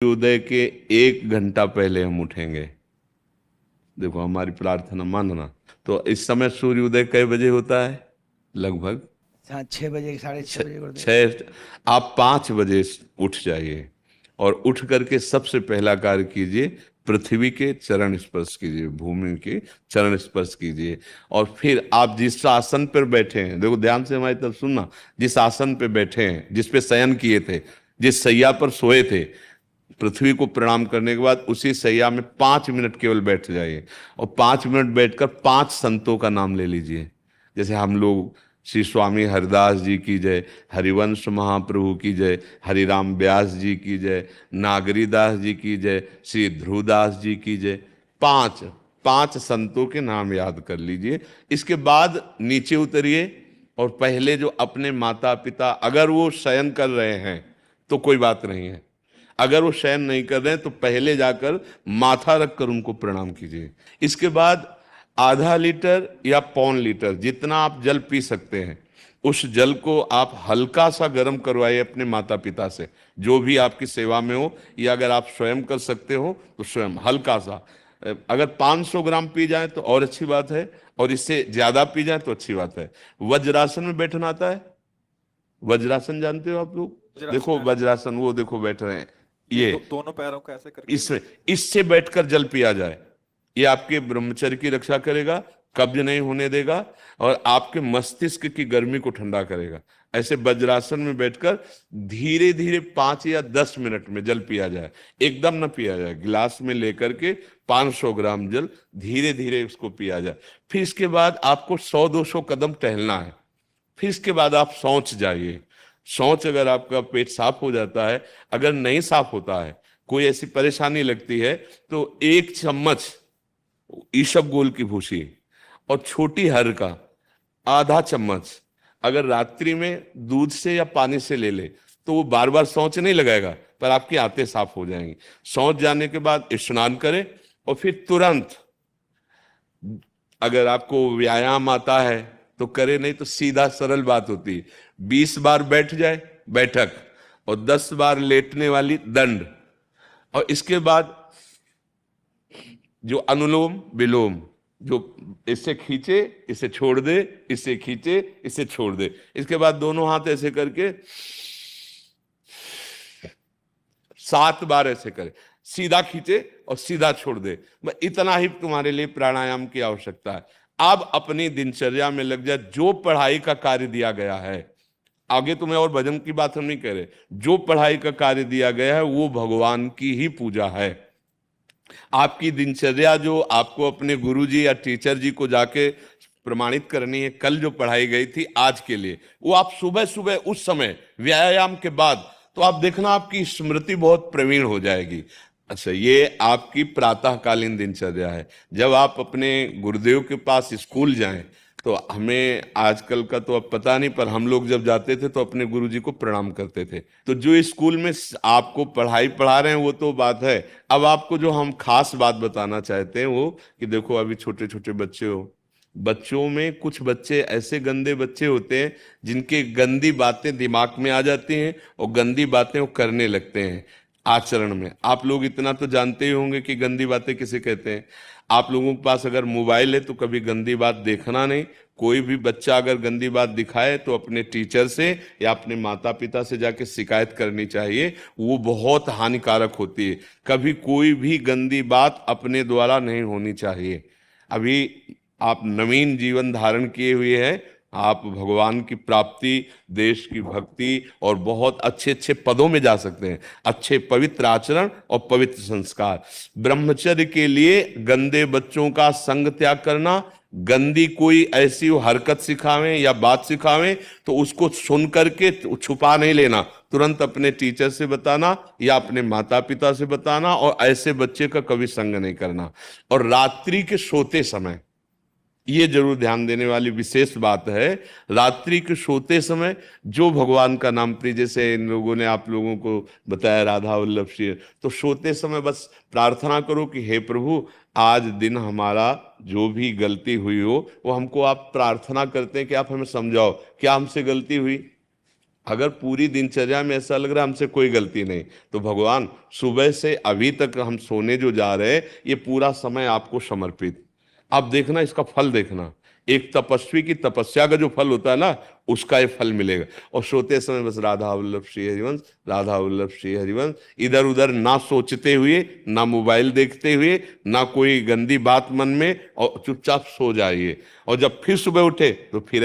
उदय के 1 घंटा पहले हम उठेंगे। देखो हमारी प्रार्थना मानना। तो इस समय सूर्य उदय कई बजे होता है? लगभग हाँ, 6 बजे, साढ़े छः छ बजे गुरुदेव। छः। आप 5 बजे उठ जाइए और उठ करके सबसे पहला कार्य कीजिए, पृथ्वी के चरण स्पर्श कीजिए, भूमि के चरण स्पर्श कीजिए। और फिर आप जिस आसन पर बैठे हैं, देखो ध्यान से हमारी तरफ सुनना, जिस आसन पे बैठे हैं, जिस पे शयन किए थे, जिस सैया पर सोए थे, पृथ्वी को प्रणाम करने के बाद उसी सैया में 5 मिनट केवल बैठ जाइए। और 5 मिनट बैठकर 5 संतों का नाम ले लीजिए। जैसे हम लोग श्री स्वामी हरिदास जी की जय, हरिवंश महाप्रभु की जय, हरिराम व्यास जी की जय, नागरीदास जी की जय, श्री ध्रुवदास जी की जय। पांच पांच संतों के नाम याद कर लीजिए। इसके बाद नीचे उतरिए और पहले जो अपने माता पिता, अगर वो शयन कर रहे हैं तो कोई बात नहीं है, अगर वो शयन नहीं कर रहे हैं तो पहले जाकर माथा रखकर उनको प्रणाम कीजिए। इसके बाद आधा लीटर या 1.25 लीटर जितना आप जल पी सकते हैं, उस जल को आप हल्का सा गर्म करवाइए अपने माता पिता से, जो भी आपकी सेवा में हो, या अगर आप स्वयं कर सकते हो तो स्वयं हल्का सा। अगर 500 ग्राम पी जाए तो और अच्छी बात है, और इससे ज्यादा पी जाए तो अच्छी बात है। वज्रासन में बैठना आता है? वज्रासन जानते हो आप लोग? वज्रासन देखो है। वज्रासन, वो देखो बैठ रहे हैं ये ये। दोनों पैरों को ऐसे करके। इसमें इससे बैठकर जल पिया जाए, ये आपके ब्रह्मचर्य की रक्षा करेगा, कब्ज नहीं होने देगा, और आपके मस्तिष्क की गर्मी को ठंडा करेगा। ऐसे वज्रासन में बैठकर धीरे धीरे 5 या 10 मिनट में जल पिया जाए। एकदम न पिया जाए, गिलास में लेकर के 500 ग्राम जल धीरे धीरे उसको पिया जाए। फिर इसके बाद आपको 100-200 कदम टहलना है। फिर इसके बाद आप शौच जाइए। शौच, अगर आपका पेट साफ हो जाता है, अगर नहीं साफ होता है, कोई ऐसी परेशानी लगती है, तो 1 चम्मच ईसबगोल की भूसी और छोटी हर का आधा चम्मच अगर रात्रि में दूध से या पानी से ले ले, तो वो बार बार शौच नहीं लगाएगा, पर आपकी आंतें साफ हो जाएंगी। शौच जाने के बाद स्नान करें और फिर तुरंत, अगर आपको व्यायाम आता है तो करे, नहीं तो सीधा सरल बात होती है, 20 बार बैठ जाए बैठक और 10 बार लेटने वाली दंड। और इसके बाद जो अनुलोम विलोम, जो इससे खींचे इसे छोड़ दे, इससे खींचे इसे छोड़ दे, इसके बाद दोनों हाथ ऐसे करके 7 बार ऐसे करे, सीधा खींचे और सीधा छोड़ दे। इतना ही तुम्हारे लिए प्राणायाम की आवश्यकता है। अब अपनी दिनचर्या में लग जाए, जो पढ़ाई का कार्य दिया गया है, आगे तुम्हें और भजन की बात हम नहीं कह रहे, जो पढ़ाई का कार्य दिया गया है वो भगवान की ही पूजा है। आपकी दिनचर्या जो आपको अपने गुरुजी या टीचर जी को जाके प्रमाणित करनी है, कल जो पढ़ाई गई थी आज के लिए, वो आप सुबह सुबह उस समय व्यायाम के बाद, तो आप देखना आपकी स्मृति बहुत प्रवीण हो जाएगी। अच्छा, ये आपकी प्रातःकालीन दिनचर्या है। जब आप अपने गुरुदेव के पास स्कूल जाएं, तो हमें आजकल का तो अब पता नहीं, पर हम लोग जब जाते थे तो अपने गुरुजी को प्रणाम करते थे। तो जो स्कूल में आपको पढ़ाई पढ़ा रहे हैं वो तो बात है, अब आपको जो हम खास बात बताना चाहते हैं वो कि देखो, अभी छोटे छोटे बच्चे हो, बच्चों में कुछ बच्चे ऐसे गंदे बच्चे होते हैं जिनके गंदी बातें दिमाग में आ जाती हैं और गंदी बातें वो करने लगते हैं आचरण में। आप लोग इतना तो जानते ही होंगे कि गंदी बातें किसे कहते हैं। आप लोगों के पास अगर मोबाइल है तो कभी गंदी बात देखना नहीं। कोई भी बच्चा अगर गंदी बात दिखाए तो अपने टीचर से या अपने माता पिता से जाके शिकायत करनी चाहिए, वो बहुत हानिकारक होती है। कभी कोई भी गंदी बात अपने द्वारा नहीं होनी चाहिए। अभी आप नवीन जीवन धारण किए हुए हैं, आप भगवान की प्राप्ति, देश की भक्ति और बहुत अच्छे अच्छे पदों में जा सकते हैं। अच्छे पवित्र आचरण और पवित्र संस्कार, ब्रह्मचर्य के लिए गंदे बच्चों का संग त्याग करना, गंदी कोई ऐसी हरकत सिखावें या बात सिखावें तो उसको सुन करके छुपा नहीं लेना, तुरंत अपने टीचर से बताना या अपने माता पिता से बताना, और ऐसे बच्चे का कभी संग नहीं करना। और रात्रि के सोते समय ये जरूर ध्यान देने वाली विशेष बात है, रात्रि के सोते समय जो भगवान का नाम प्रिय, जैसे इन लोगों ने आप लोगों को बताया राधा वल्लभ श्री, तो सोते समय बस प्रार्थना करो कि हे प्रभु, आज दिन हमारा जो भी गलती हुई हो वो हमको आप प्रार्थना करते हैं कि आप हमें समझाओ क्या हमसे गलती हुई। अगर पूरी दिनचर्या में ऐसा लग रहा है हमसे कोई गलती नहीं, तो भगवान सुबह से अभी तक हम सोने जो जा रहे हैं ये पूरा समय आपको समर्पित। आप देखना इसका फल देखना, एक तपस्वी की तपस्या का जो फल होता है ना उसका ये फल मिलेगा। और सोते समय बस राधा वल्लभ श्री हरिवंश, राधा वल्लभ श्री हरिवंश, इधर उधर ना सोचते हुए, ना मोबाइल देखते हुए, ना कोई गंदी बात मन में, और चुपचाप सो जाइए। और जब फिर सुबह उठे तो फिर